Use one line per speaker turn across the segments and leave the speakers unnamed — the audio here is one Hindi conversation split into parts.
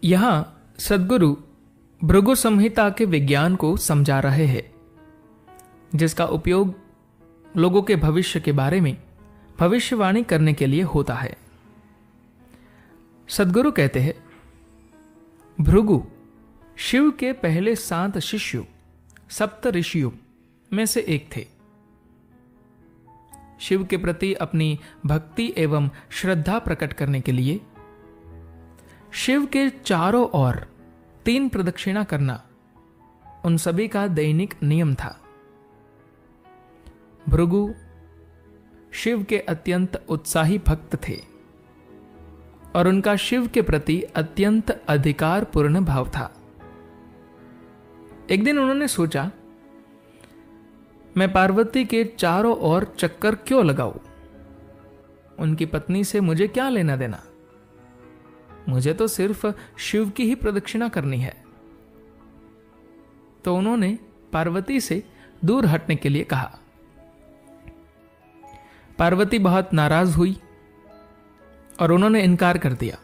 यहां सद्गुरु भृगु संहिता के विज्ञान को समझा रहे हैं, जिसका उपयोग लोगों के भविष्य के बारे में भविष्यवाणी करने के लिए होता है। सद्गुरु कहते हैं, भृगु शिव के पहले 7 शिष्यों सप्त ऋषियों में से एक थे। शिव के प्रति अपनी भक्ति एवं श्रद्धा प्रकट करने के लिए शिव के चारों ओर 3 प्रदक्षिणा करना उन सभी का दैनिक नियम था। भृगु शिव के अत्यंत उत्साही भक्त थे और उनका शिव के प्रति अत्यंत अधिकारपूर्ण भाव था। एक दिन उन्होंने सोचा, मैं पार्वती के चारों ओर चक्कर क्यों लगाऊं? उनकी पत्नी से मुझे क्या लेना देना? मुझे तो सिर्फ शिव की ही प्रदक्षिणा करनी है। तो उन्होंने पार्वती से दूर हटने के लिए कहा। पार्वती बहुत नाराज हुई और उन्होंने इनकार कर दिया।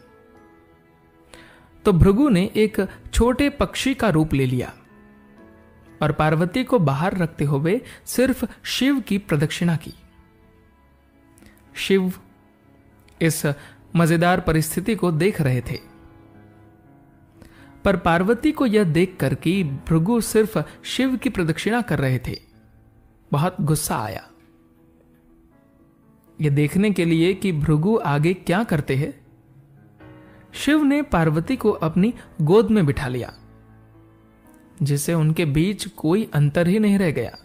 तो भृगु ने एक छोटे पक्षी का रूप ले लिया और पार्वती को बाहर रखते हुए सिर्फ शिव की प्रदक्षिणा की। शिव इस मजेदार परिस्थिति को देख रहे थे, पर पार्वती को यह देखकर कि भृगु सिर्फ शिव की प्रदक्षिणा कर रहे थे, बहुत गुस्सा आया। यह देखने के लिए कि भृगु आगे क्या करते हैं, शिव ने पार्वती को अपनी गोद में बिठा लिया, जिससे उनके बीच कोई अंतर ही नहीं रह गया।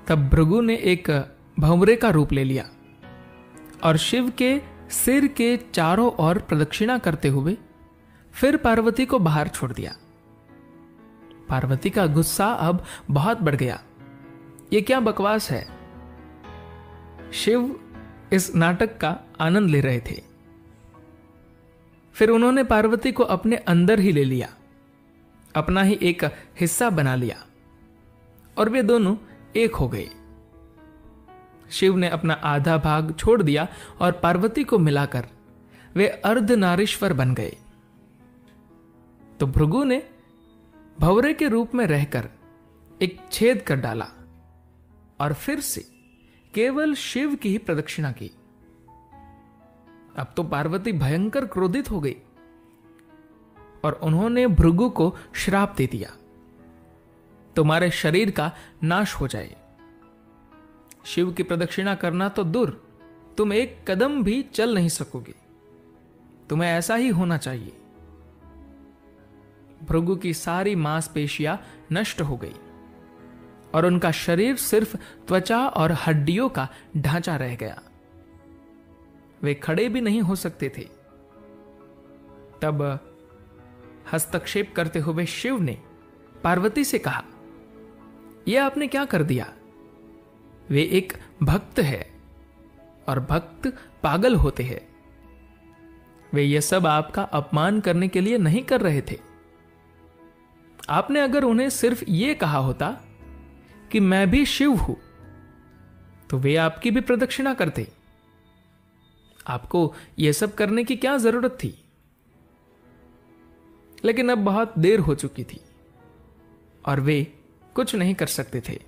तब भृगु ने एक भंवरे का रूप ले लिया और शिव के सिर के चारों ओर प्रदक्षिणा करते हुए फिर पार्वती को बाहर छोड़ दिया। पार्वती का गुस्सा अब बहुत बढ़ गया। यह क्या बकवास है? शिव इस नाटक का आनंद ले रहे थे। फिर उन्होंने पार्वती को अपने अंदर ही ले लिया, अपना ही एक हिस्सा बना लिया और वे दोनों एक हो गए। शिव ने अपना आधा भाग छोड़ दिया और पार्वती को मिलाकर वे अर्धनारीश्वर बन गए। तो भृगु ने भंवरे के रूप में रहकर एक छेद कर डाला और फिर से केवल शिव की ही प्रदक्षिणा की। अब तो पार्वती भयंकर क्रोधित हो गई और उन्होंने भृगु को श्राप दे दिया, तुम्हारे शरीर का नाश हो जाए। शिव की प्रदक्षिणा करना तो दूर, तुम एक कदम भी चल नहीं सकोगे। तुम्हें ऐसा ही होना चाहिए। भृगु की सारी मांसपेशियां नष्ट हो गई और उनका शरीर सिर्फ त्वचा और हड्डियों का ढांचा रह गया। वे खड़े भी नहीं हो सकते थे। तब हस्तक्षेप करते हुए शिव ने पार्वती से कहा, यह आपने क्या कर दिया? वे एक भक्त है और भक्त पागल होते हैं। वे यह सब आपका अपमान करने के लिए नहीं कर रहे थे। आपने अगर उन्हें सिर्फ यह कहा होता कि मैं भी शिव हूं, तो वे आपकी भी प्रदक्षिणा करते। आपको यह सब करने की क्या जरूरत थी? लेकिन अब बहुत देर हो चुकी थी और वे कुछ नहीं कर सकते थे।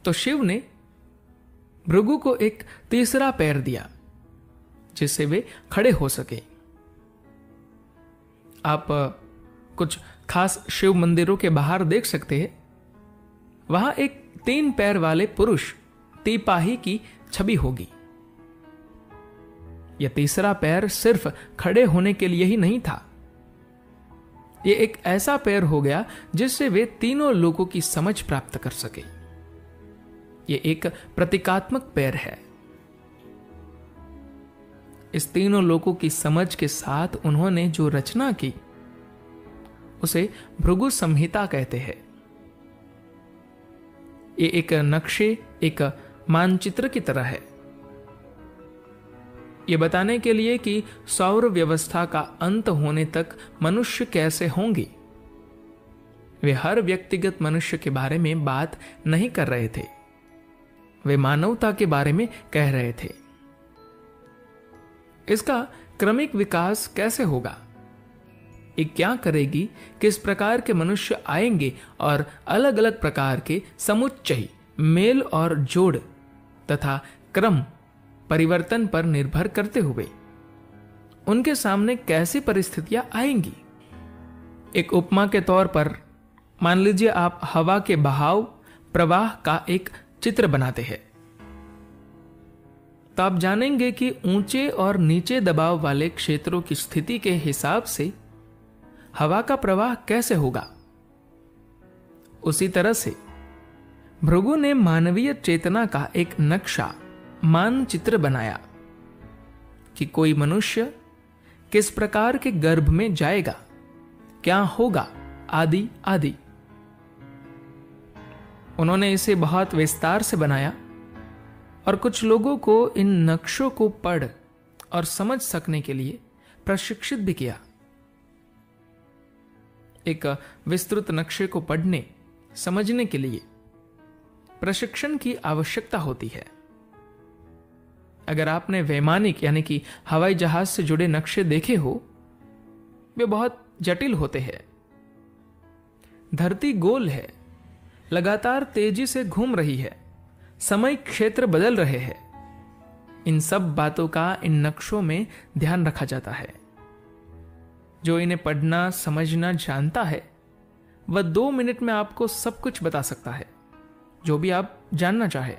तो शिव ने भृगु को एक तीसरा पैर दिया, जिससे वे खड़े हो सके। आप कुछ खास शिव मंदिरों के बाहर देख सकते हैं, वहां एक 3 पैर वाले पुरुष तिपाही की छवि होगी। यह तीसरा पैर सिर्फ खड़े होने के लिए ही नहीं था। यह एक ऐसा पैर हो गया जिससे वे तीनों लोगों की समझ प्राप्त कर सके। यह एक प्रतीकात्मक पैर है। इस तीनों लोगों की समझ के साथ उन्होंने जो रचना की, उसे भृगु संहिता कहते हैं। ये एक नक्शे, एक मानचित्र की तरह है। यह बताने के लिए कि सौर व्यवस्था का अंत होने तक मनुष्य कैसे होंगे। वे हर व्यक्तिगत मनुष्य के बारे में बात नहीं कर रहे थे, वे मानवता के बारे में कह रहे थे। इसका क्रमिक विकास कैसे होगा? ये क्या करेगी? किस प्रकार के मनुष्य आएंगे और अलग अलग प्रकार के समुच्चय, मेल और जोड़ तथा क्रम परिवर्तन पर निर्भर करते हुए उनके सामने कैसी परिस्थितियां आएंगी? एक उपमा के तौर पर मान लीजिए आप हवा के बहाव प्रवाह का एक चित्र बनाते हैं, तो आप जानेंगे कि ऊंचे और नीचे दबाव वाले क्षेत्रों की स्थिति के हिसाब से हवा का प्रवाह कैसे होगा। उसी तरह से भृगु ने मानवीय चेतना का एक नक्शा, मानचित्र बनाया कि कोई मनुष्य किस प्रकार के गर्भ में जाएगा, क्या होगा, आदि आदि। उन्होंने इसे बहुत विस्तार से बनाया और कुछ लोगों को इन नक्शों को पढ़ और समझ सकने के लिए प्रशिक्षित भी किया। एक विस्तृत नक्शे को पढ़ने, समझने के लिए प्रशिक्षण की आवश्यकता होती है। अगर आपने वैमानिक यानी कि हवाई जहाज से जुड़े नक्शे देखे हो, वे बहुत जटिल होते हैं। धरती गोल है, लगातार तेजी से घूम रही है, समय क्षेत्र बदल रहे हैं। इन सब बातों का इन नक्शों में ध्यान रखा जाता है। जो इन्हें पढ़ना समझना जानता है वह 2 मिनट में आपको सब कुछ बता सकता है, जो भी आप जानना चाहे।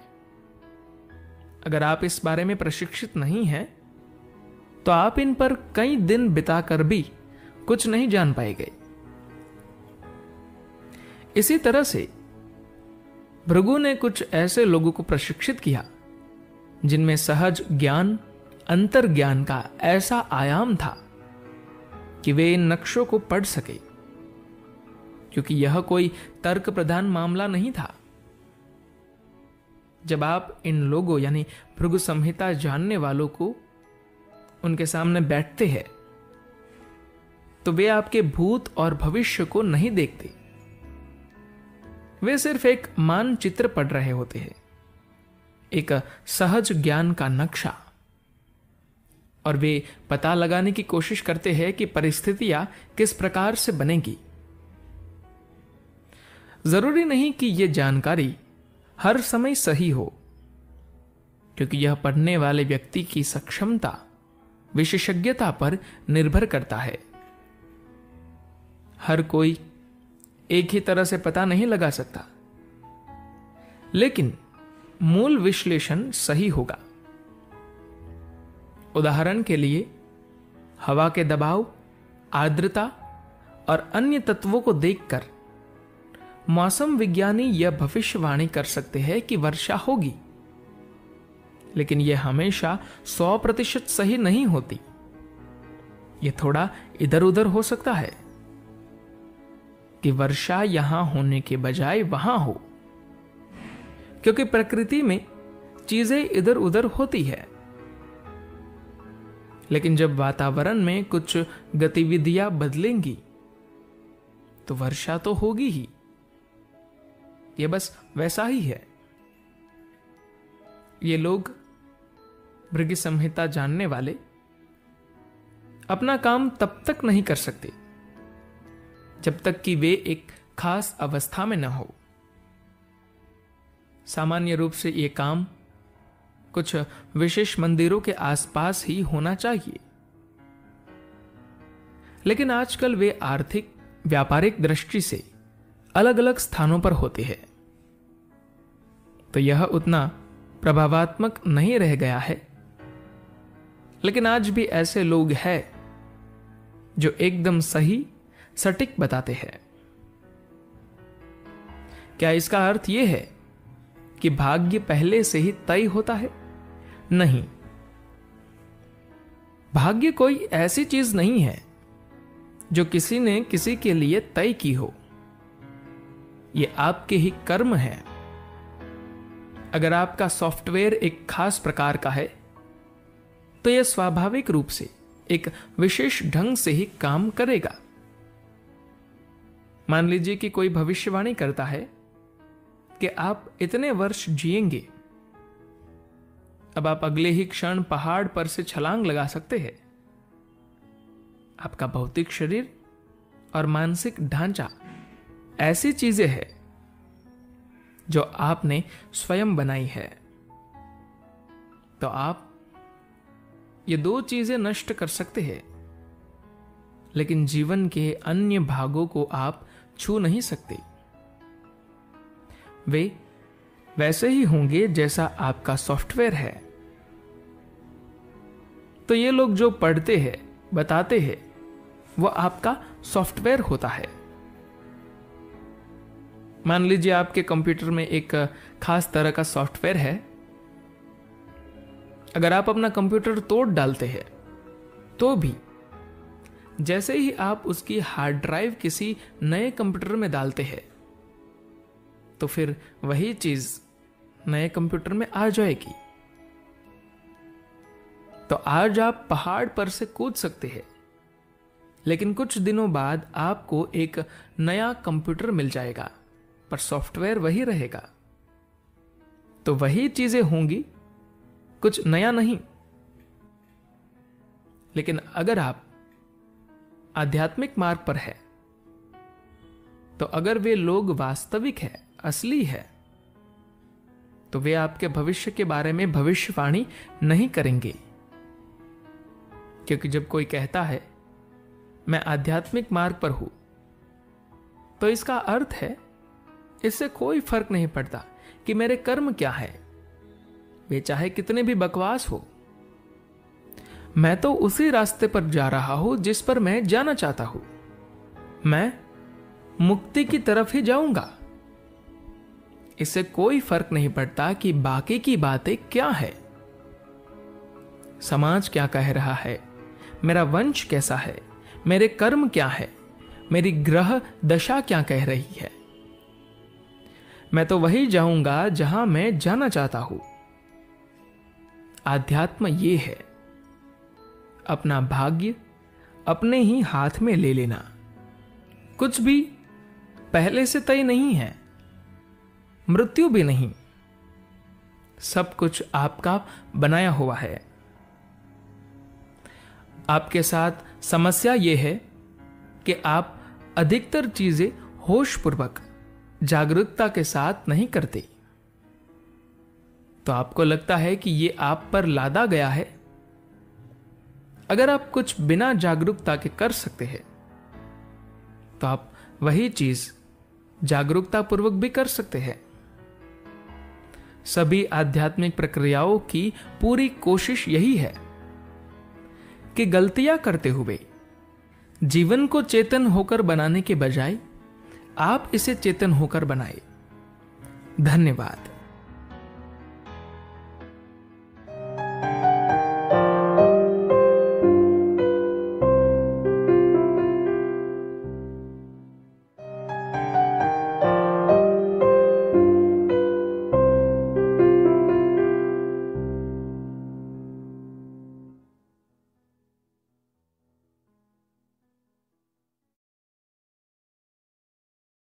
अगर आप इस बारे में प्रशिक्षित नहीं हैं तो आप इन पर कई दिन बिताकर भी कुछ नहीं जान पाएंगे। इसी तरह से भृगु ने कुछ ऐसे लोगों को प्रशिक्षित किया जिनमें सहज ज्ञान, अंतर्ज्ञान का ऐसा आयाम था कि वे इन नक्शों को पढ़ सके, क्योंकि यह कोई तर्क प्रधान मामला नहीं था। जब आप इन लोगों यानी भृगु संहिता जानने वालों को उनके सामने बैठते हैं तो वे आपके भूत और भविष्य को नहीं देखते, वे सिर्फ एक मानचित्र पढ़ रहे होते हैं, एक सहज ज्ञान का नक्शा, और वे पता लगाने की कोशिश करते हैं कि परिस्थितियां किस प्रकार से बनेगी। जरूरी नहीं कि यह जानकारी हर समय सही हो, क्योंकि यह पढ़ने वाले व्यक्ति की सक्षमता, विशेषज्ञता पर निर्भर करता है। हर कोई एक ही तरह से पता नहीं लगा सकता, लेकिन मूल विश्लेषण सही होगा। उदाहरण के लिए हवा के दबाव, आर्द्रता और अन्य तत्वों को देखकर मौसम विज्ञानी यह भविष्यवाणी कर सकते हैं कि वर्षा होगी, लेकिन यह हमेशा 100% सही नहीं होती। यह थोड़ा इधर उधर हो सकता है कि वर्षा यहां होने के बजाय वहां हो, क्योंकि प्रकृति में चीजें इधर उधर होती है। लेकिन जब वातावरण में कुछ गतिविधियां बदलेंगी तो वर्षा तो होगी ही। यह बस वैसा ही है। ये लोग भृगु संहिता जानने वाले अपना काम तब तक नहीं कर सकते जब तक कि वे एक खास अवस्था में न हो। सामान्य रूप से यह काम कुछ विशेष मंदिरों के आसपास ही होना चाहिए, लेकिन आजकल वे आर्थिक, व्यापारिक दृष्टि से अलग अलग स्थानों पर होते हैं, तो यह उतना प्रभावात्मक नहीं रह गया है। लेकिन आज भी ऐसे लोग हैं जो एकदम सही, सटीक बताते हैं। क्या इसका अर्थ यह है कि भाग्य पहले से ही तय होता है? नहीं, भाग्य कोई ऐसी चीज नहीं है जो किसी ने किसी के लिए तय की हो। यह आपके ही कर्म है। अगर आपका सॉफ्टवेयर एक खास प्रकार का है तो यह स्वाभाविक रूप से एक विशेष ढंग से ही काम करेगा। मान लीजिए कि कोई भविष्यवाणी करता है कि आप इतने वर्ष जिएंगे। अब आप अगले ही क्षण पहाड़ पर से छलांग लगा सकते हैं, आपका भौतिक शरीर और मानसिक ढांचा ऐसी चीजें हैं जो आपने स्वयं बनाई है। तो आप ये दो चीजें नष्ट कर सकते हैं, लेकिन जीवन के अन्य भागों को आप छू नहीं सकते। वे वैसे ही होंगे जैसा आपका सॉफ्टवेयर है। तो ये लोग जो पढ़ते हैं, बताते हैं, वो आपका सॉफ्टवेयर होता है। मान लीजिए आपके कंप्यूटर में एक खास तरह का सॉफ्टवेयर है। अगर आप अपना कंप्यूटर तोड़ डालते हैं तो भी जैसे ही आप उसकी हार्ड ड्राइव किसी नए कंप्यूटर में डालते हैं तो फिर वही चीज नए कंप्यूटर में आ जाएगी। तो आज आप पहाड़ पर से कूद सकते हैं, लेकिन कुछ दिनों बाद आपको एक नया कंप्यूटर मिल जाएगा, पर सॉफ्टवेयर वही रहेगा। तो वही चीजें होंगी, कुछ नया नहीं। लेकिन अगर आप आध्यात्मिक मार्ग पर है, तो अगर वे लोग वास्तविक है, असली है, तो वे आपके भविष्य के बारे में भविष्यवाणी नहीं करेंगे। क्योंकि जब कोई कहता है मैं आध्यात्मिक मार्ग पर हूं, तो इसका अर्थ है इससे कोई फर्क नहीं पड़ता कि मेरे कर्म क्या है, वे चाहे कितने भी बकवास हो। मैं तो उसी रास्ते पर जा रहा हूं जिस पर मैं जाना चाहता हूं। मैं मुक्ति की तरफ ही जाऊंगा। इससे कोई फर्क नहीं पड़ता कि बाकी की बातें क्या है, समाज क्या कह रहा है, मेरा वंश कैसा है, मेरे कर्म क्या है, मेरी ग्रह दशा क्या कह रही है। मैं तो वही जाऊंगा जहां मैं जाना चाहता हूं। आध्यात्म ये है अपना भाग्य अपने ही हाथ में ले लेना। कुछ भी पहले से तय नहीं है, मृत्यु भी नहीं, सब कुछ आपका बनाया हुआ है। आपके साथ समस्या यह है कि आप अधिकतर चीजें होशपूर्वक जागरूकता के साथ नहीं करते। तो आपको लगता है कि यह आप पर लादा गया है। अगर आप कुछ बिना जागरूकता के कर सकते हैं, तो आप वही चीज जागरूकता पूर्वक भी कर सकते हैं। सभी आध्यात्मिक प्रक्रियाओं की पूरी कोशिश यही है कि गलतियां करते हुए जीवन को चेतन होकर बनाने के बजाय आप इसे चेतन होकर बनाए। धन्यवाद।